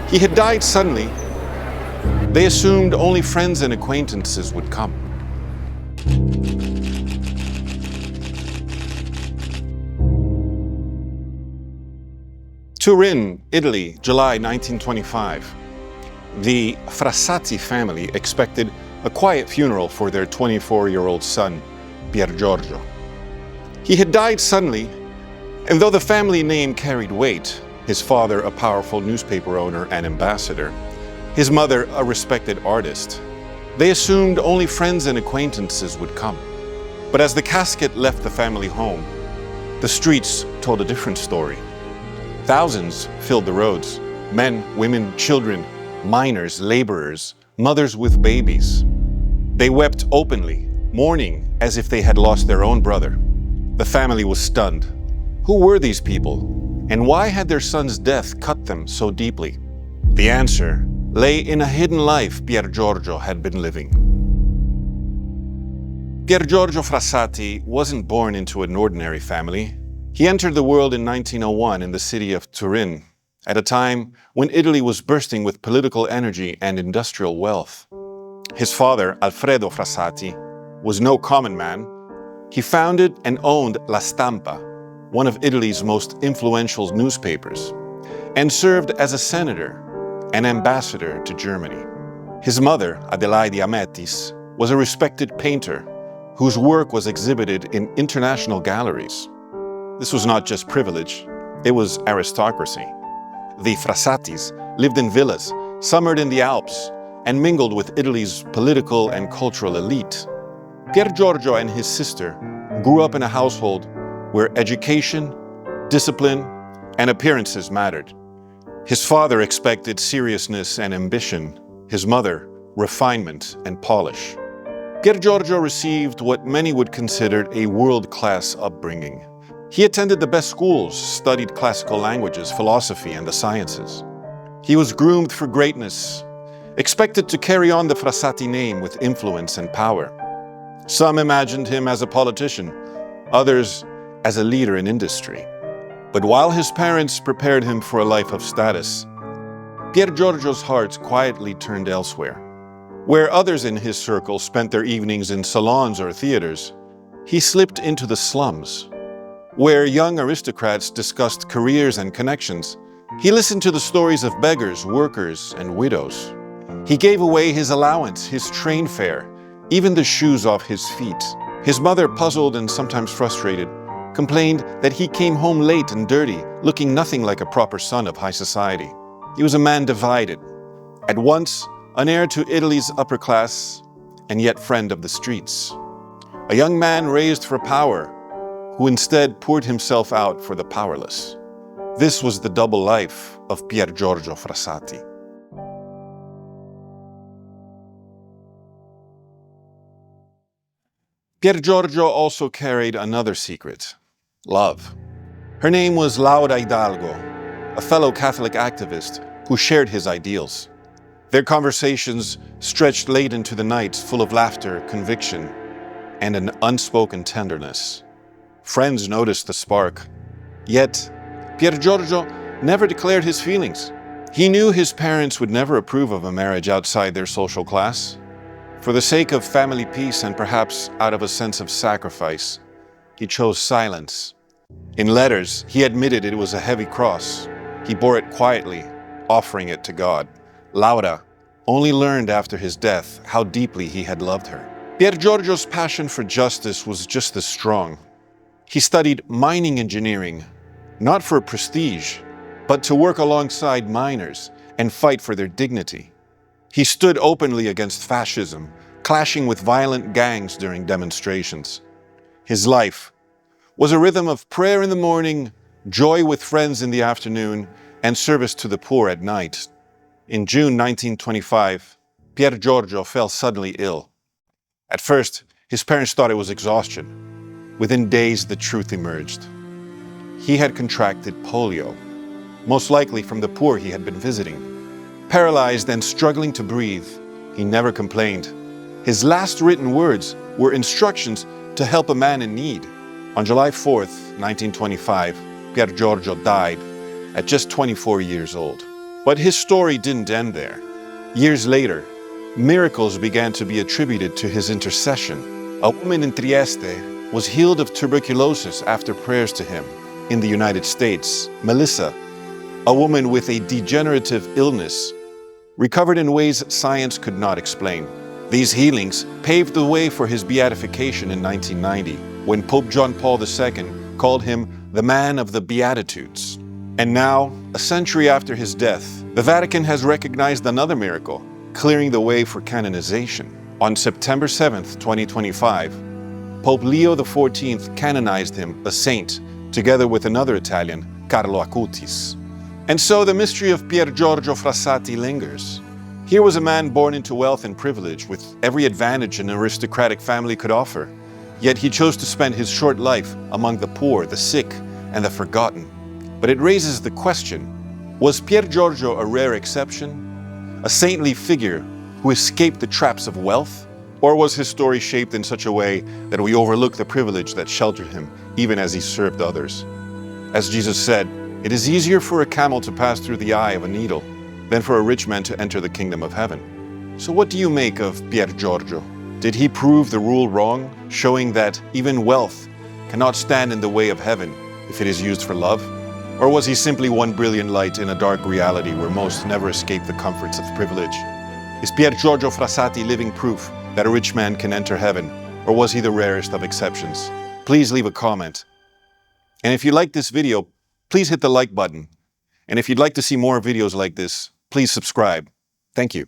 He had died suddenly. They assumed only friends and acquaintances would come. Turin, Italy, July 1925. The Frassati family expected a quiet funeral for their 24-year-old son, Pier Giorgio. He had died suddenly, and though the family name carried weight, his father a powerful newspaper owner and ambassador, his mother a respected artist, they assumed only friends and acquaintances would come. But as the casket left the family home, the streets told a different story. Thousands filled the roads, men, women, children, miners, laborers, mothers with babies. They wept openly, mourning as if they had lost their own brother. The family was stunned. Who were these people, and why had their son's death cut them so deeply? The answer lay in a hidden life Pier Giorgio had been living. Pier Giorgio Frassati wasn't born into an ordinary family. He entered the world in 1901 in the city of Turin, at a time when Italy was bursting with political energy and industrial wealth. His father, Alfredo Frassati, was no common man. He founded and owned La Stampa, one of Italy's most influential newspapers, and served as a senator and ambassador to Germany. His mother, Adelaide Ametis, was a respected painter whose work was exhibited in international galleries. This was not just privilege, it was aristocracy. The Frassatis lived in villas, summered in the Alps, and mingled with Italy's political and cultural elite. Pier Giorgio and his sister grew up in a household where education, discipline, and appearances mattered. His father expected seriousness and ambition, his mother, refinement and polish. Pier Giorgio received what many would consider a world-class upbringing. He attended the best schools, studied classical languages, philosophy, and the sciences. He was groomed for greatness, expected to carry on the Frassati name with influence and power. Some imagined him as a politician, others as a leader in industry. But while his parents prepared him for a life of status, Pier Giorgio's heart quietly turned elsewhere. Where others in his circle spent their evenings in salons or theaters, he slipped into the slums. Where young aristocrats discussed careers and connections, he listened to the stories of beggars, workers, and widows. He gave away his allowance, his train fare, even the shoes off his feet. His mother, puzzled and sometimes frustrated, complained that he came home late and dirty, looking nothing like a proper son of high society. He was a man divided, at once an heir to Italy's upper class and yet friend of the streets. A young man raised for power, who instead poured himself out for the powerless. This was the double life of Pier Giorgio Frassati. Pier Giorgio also carried another secret: love. Her name was Laura Hidalgo, a fellow Catholic activist who shared his ideals. Their conversations stretched late into the nights, full of laughter, conviction, and an unspoken tenderness. Friends noticed the spark. Yet, Pier Giorgio never declared his feelings. He knew his parents would never approve of a marriage outside their social class. For the sake of family peace and perhaps out of a sense of sacrifice, he chose silence. In letters, he admitted it was a heavy cross. He bore it quietly, offering it to God. Laura only learned after his death how deeply he had loved her. Pier Giorgio's passion for justice was just as strong. He studied mining engineering, not for prestige, but to work alongside miners and fight for their dignity. He stood openly against fascism, clashing with violent gangs during demonstrations. His life was a rhythm of prayer in the morning, joy with friends in the afternoon, and service to the poor at night. In June 1925, Pier Giorgio fell suddenly ill. At first, his parents thought it was exhaustion. Within days, the truth emerged. He had contracted polio, most likely from the poor he had been visiting. Paralyzed and struggling to breathe, he never complained. His last written words were instructions to help a man in need. On July 4th, 1925, Pier Giorgio died at just 24 years old. But his story didn't end there. Years later, miracles began to be attributed to his intercession. A woman in Trieste was healed of tuberculosis after prayers to him. In the United States, Melissa, a woman with a degenerative illness, recovered in ways science could not explain. These healings paved the way for his beatification in 1990, when Pope John Paul II called him the man of the Beatitudes. And now, a century after his death, the Vatican has recognized another miracle, clearing the way for canonization. On September 7th, 2025, Pope Leo XIV canonized him a saint, together with another Italian, Carlo Acutis. And so the mystery of Pier Giorgio Frassati lingers. Here was a man born into wealth and privilege, with every advantage an aristocratic family could offer. Yet he chose to spend his short life among the poor, the sick, and the forgotten. But it raises the question, was Pier Giorgio a rare exception? A saintly figure who escaped the traps of wealth? Or was his story shaped in such a way that we overlook the privilege that sheltered him, even as he served others? As Jesus said, "It is easier for a camel to pass through the eye of a needle than for a rich man to enter the kingdom of heaven." So what do you make of Pier Giorgio? Did he prove the rule wrong, showing that even wealth cannot stand in the way of heaven if it is used for love? Or was he simply one brilliant light in a dark reality where most never escape the comforts of privilege? Is Pier Giorgio Frassati living proof that a rich man can enter heaven, or was he the rarest of exceptions? Please leave a comment. And if you like this video, please hit the like button. And if you'd like to see more videos like this, please subscribe. Thank you.